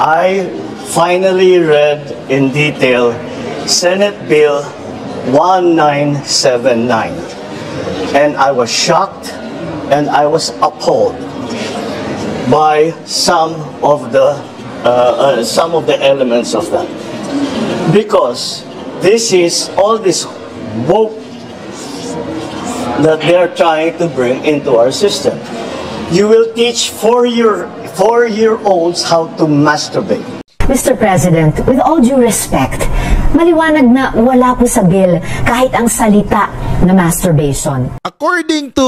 I finally read in detail Senate Bill 1979, and I was shocked and I was appalled by some of the elements of that, because this is all this woke that they're trying to bring into our system. You will teach four-year-olds how to masturbate. Mr. President, with all due respect, maliwanag na wala po sa bill kahit ang salita na masturbation. According to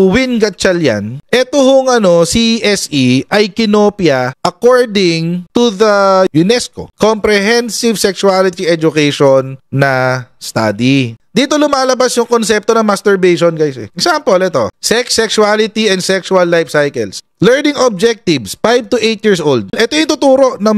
Win Gatchalian, eto hong CSE ay kinopya according to the UNESCO Comprehensive Sexuality Education na study. Dito lumalabas yung konsepto ng masturbation, guys. Example, ito. Sex, sexuality, and sexual life cycles. Learning objectives, 5 to 8 years old. Ito yung tuturo ng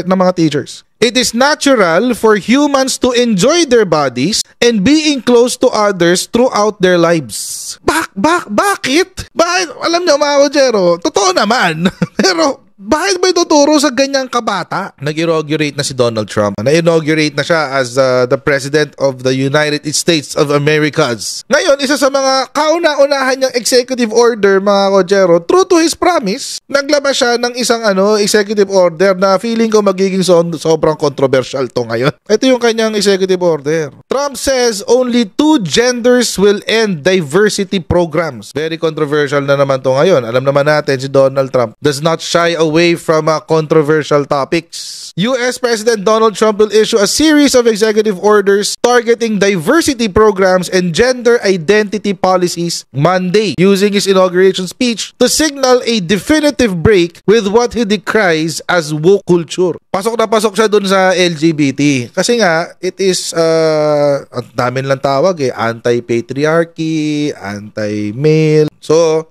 mga teachers. It is natural for humans to enjoy their bodies and being close to others throughout their lives. Bakit? Alam niyo, mga kodyero, totoo naman. Pero bakit ba ituturo sa ganyang kabata? Nag-inaugurate na si Donald Trump. Na-inaugurate na siya as the President of the United States of Americas. Ngayon, isa sa mga kauna-unahan niyang executive order, mga kodyero, true to his promise, naglabas siya ng isang executive order na feeling ko magiging sobrang controversial to ngayon. Ito yung kanyang executive order. Trump says only 2 genders will end diversity programs. Very controversial na naman to ngayon. Alam naman natin si Donald Trump does not shy away from controversial topics. US President Donald Trump will issue a series of executive orders targeting diversity programs and gender identity policies Monday, using his inauguration speech to signal a definitive break with what he decries as woke culture. Pasok na pasok siya dun sa LGBT. Kasi nga, it is, ang dami lang tawag anti-patriarchy, anti-male. So,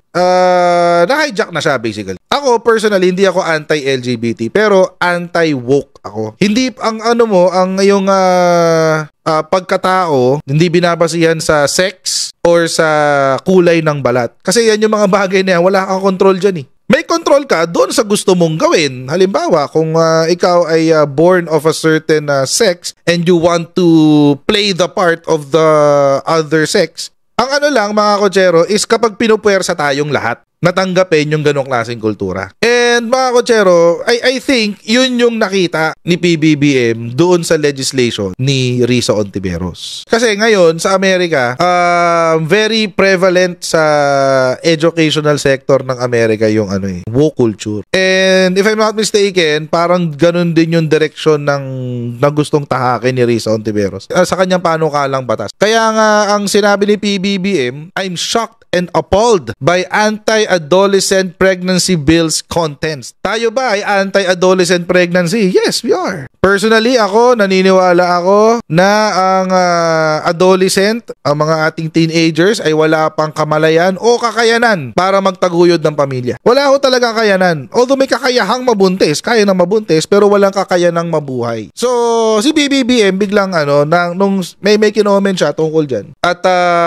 na-hijack na siya basically. Ako personally, hindi ako anti-LGBT, pero anti-woke ako. Hindi ang iyong pagkatao, hindi binabasihan sa sex or sa kulay ng balat. Kasi yan yung mga bagay na yan, wala kang control dyan . May control ka doon sa gusto mong gawin. Halimbawa, kung ikaw ay born of a certain sex and you want to play the part of the other sex, ang lang mga kotsero is kapag pinupuwersa tayong lahat, natanggapin yung ganong klaseng kultura. And mga kotsero, I think yun yung nakita ni PBBM doon sa legislation ni Risa Ontiveros. Kasi ngayon sa Amerika, very prevalent sa educational sector ng Amerika yung woke culture. And if I'm not mistaken, parang ganun din yung direction na gustong tahakin ni Risa Ontiveros sa kanyang panukalang batas. Kaya nga ang sinabi ni PBBM, I'm shocked and appalled by anti-adolescent pregnancy bills contents. Tayo ba ay anti-adolescent pregnancy? Yes, we are. Personally, naniniwala ako na ang adolescent, ang mga ating teenagers ay wala pang kamalayan o kakayanan para magtaguyod ng pamilya. Wala talaga kakayanan. Although may kakayahang mabuntis, kaya nang mabuntis, pero walang kakayanang mabuhay. So, si BBBM biglang nung may kinoment siya tungkol dyan. At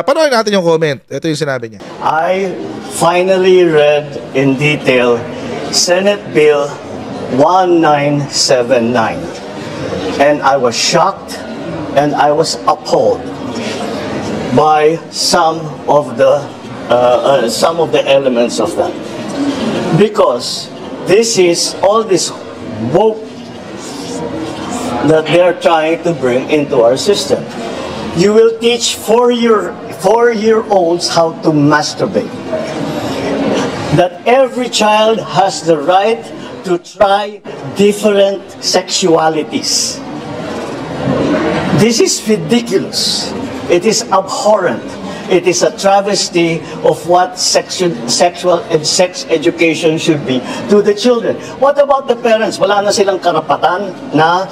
panoorin natin yung comment. Ito yung sinabi niya. I finally read in detail Senate Bill 1979, and I was shocked and I was appalled by some of the elements of that, because this is all this woke that they're trying to bring into our system. You will teach four-year-olds how to masturbate. That every child has the right to try different sexualities. This is ridiculous. It is abhorrent. It is a travesty of what sexual and sex education should be to the children. What about the parents? Wala na silang karapatan na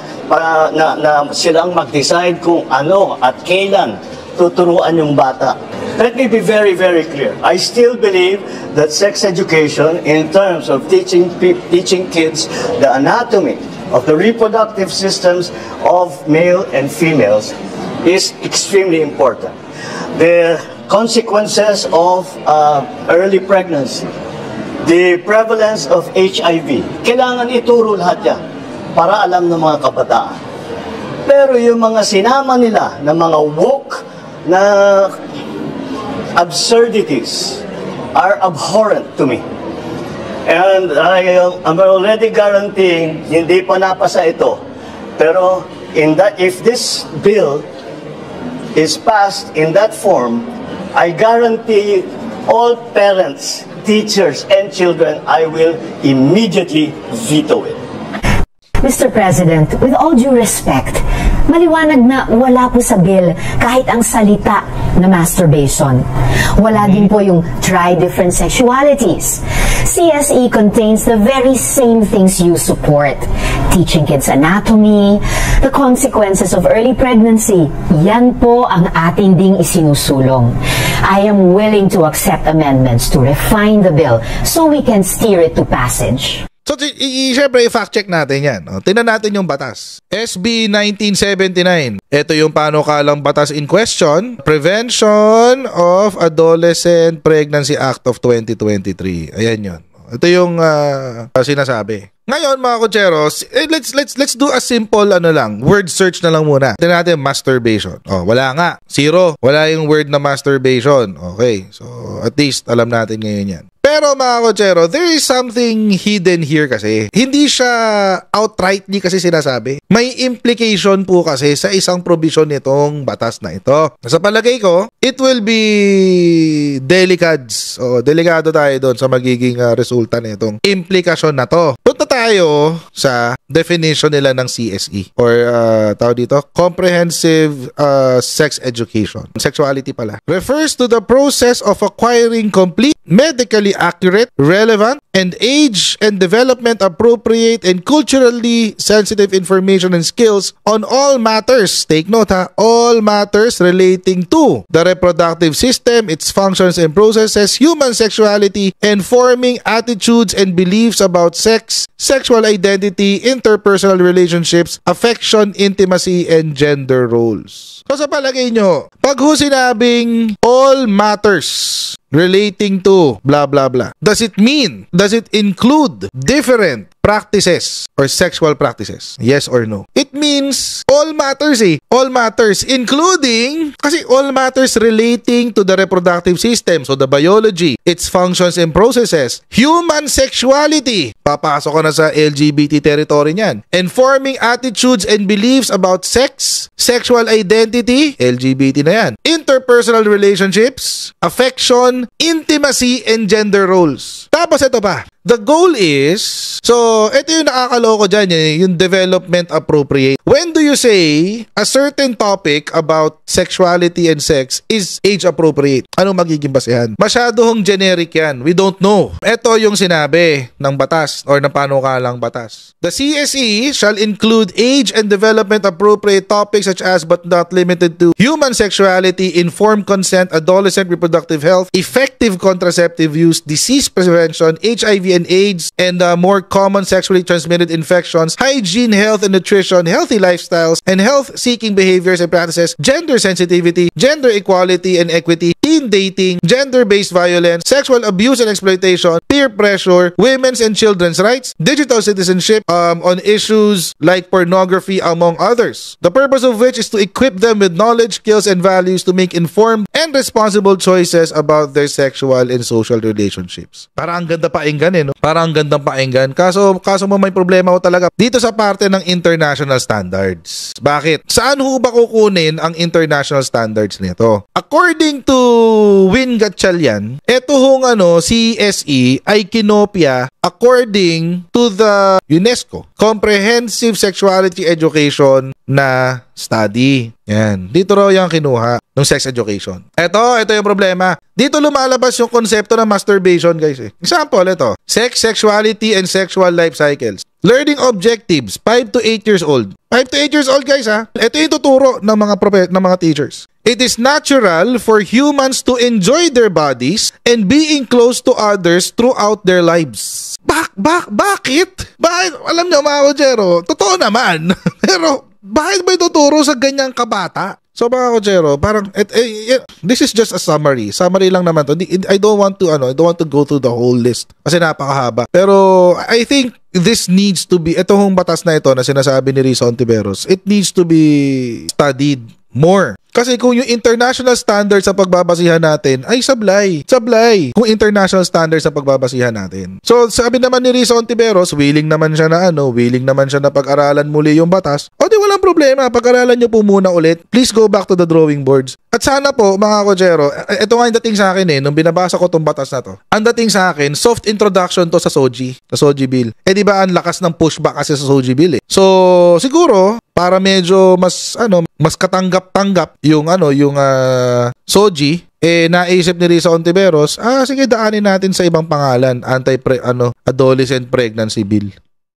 silang mag-decide kung ano at kailan tuturuan yung bata. Let me be very, very clear. I still believe that sex education, in terms of teaching kids the anatomy of the reproductive systems of male and females, is extremely important. The consequences of early pregnancy, the prevalence of HIV, kailangan ituro lahat yan. para alam ng mga kabataan. Pero yung mga sinama nila na mga woke na absurdities are abhorrent to me. And I'm already guaranteeing hindi pa napasa ito. Pero if this bill is passed in that form, I guarantee all parents, teachers, and children, I will immediately veto it. Mr. President, with all due respect, maliwanag na wala po sa bill kahit ang salita na masturbation. Wala din po yung try different sexualities. CSE contains the very same things you support. Teaching kids anatomy, the consequences of early pregnancy. Yan po ang ating ding isinusulong. I am willing to accept amendments to refine the bill so we can steer it to passage. So, syempre, i-fact check natin yan. Tingnan natin yung batas. SB 1979. Ito yung panukalang batas in question. Prevention of Adolescent Pregnancy Act of 2023. Ayan yun. Ito yung sinasabi. Ngayon, mga kutseros, let's do a simple word search na lang muna. Tingnan natin masturbation. Wala nga. Zero. Wala yung word na masturbation. Okay. So, at least alam natin ngayon yan. Pero mga kotsero, there is something hidden here kasi. Hindi siya outrightly kasi sinasabi. May implication po kasi sa isang provision nitong batas na ito. Sa palagay ko, it will be delicads. Delikado tayo doon sa magiging resulta nitong implikasyon na to. Punta tayo sa definition nila ng CSE or tawag dito, Comprehensive Sex Education. Sexuality pala. Refers to the process of acquiring complete, medically accurate, relevant, and age and development appropriate and culturally sensitive information and skills on all matters. Take note all matters relating to the reproductive system, its functions and processes, human sexuality, and forming attitudes and beliefs about sex, sexual identity, interpersonal relationships, affection, intimacy, and gender roles. So sa palagay nyo, pag sinabing all matters relating to blah blah blah, does it include different practices or sexual practices? Yes or no? It means all matters all matters including, kasi all matters relating to the reproductive system, so the biology, its functions and processes, human sexuality, papasok ka na sa LGBT territory niyan, and forming attitudes and beliefs about sex, sexual identity, LGBT na yan, interpersonal relationships, affection, intimacy, and gender roles. Tapos ito pa, the goal is, so ito yung nakakaloko dyan, yung development appropriate. When do you say a certain topic about sexuality and sex is age appropriate? Ano magiging basehan? Masyadong generic yan. We don't know. Ito yung sinabi ng batas or ng panukalang batas. The CSE shall include age and development appropriate topics such as but not limited to human sexuality, informed consent, adolescent reproductive health, effective contraceptive use, disease prevention, HIV and AIDS, and more common sexually transmitted infections, hygiene, health and nutrition, healthy lifestyles, and health-seeking behaviors and practices, gender sensitivity, gender equality and equity, teen dating, gender-based violence, sexual abuse and exploitation, peer pressure, women's and children's rights, digital citizenship, on issues like pornography, among others. The purpose of which is to equip them with knowledge, skills, and values to make informed and responsible choices about their sexual and social relationships. Parang ang ganda painggan no? Parang ang gandang painggan. Kaso mo may problema ko talaga dito sa parte ng international standards. Bakit? Saan ho ba kukunin ang international standards nito? According to Win Gatchalian, ito hong CSE ay kinopya according to the UNESCO Comprehensive Sexuality Education na study. Yan. Dito raw yung kinuha ng sex education. Ito yung problema. Dito lumalabas yung konsepto ng masturbation, guys. Example, ito. Sex, sexuality, and sexual life cycles. Learning objectives, 5 to 8 years old. 5 to 8 years old, guys, ha? Ito yung tuturo ng mga teachers. It is natural for humans to enjoy their bodies and being close to others throughout their lives. Bakit? Alam niyo, mga kotsero, totoo naman. Pero, bakit ba ituturo sa ganyang kabata? So mga kotsero, parang this is just a summary. Summary lang naman to. I don't want to go through the whole list kasi napakahaba. Pero I think this needs to be, ito hong batas na ito na sinasabi ni Risa Hontiveros, it needs to be studied more. Kasi kung yung international standards sa pagbabasihan natin ay sablay. Kung international standards sa pagbabasihan natin. So, sabi naman ni Risa Hontiveros, willing naman siya na pag-aralan muli yung batas. O di walang problema, pag-aralan nyo po muna ulit. Please go back to the drawing boards. At sana po, mga kochero, ito nga yung dating sa akin nung binabasa ko tong batas na to. Ang dating sa akin, soft introduction to sa SOGI bill. Di ba ang lakas ng pushback kasi sa SOGI bill eh. So, siguro, para medyo mas katanggap-tanggap yung SOGI, naisip ni Risa Hontiveros, sige, daanin natin sa ibang pangalan, adolescent pregnancy bill.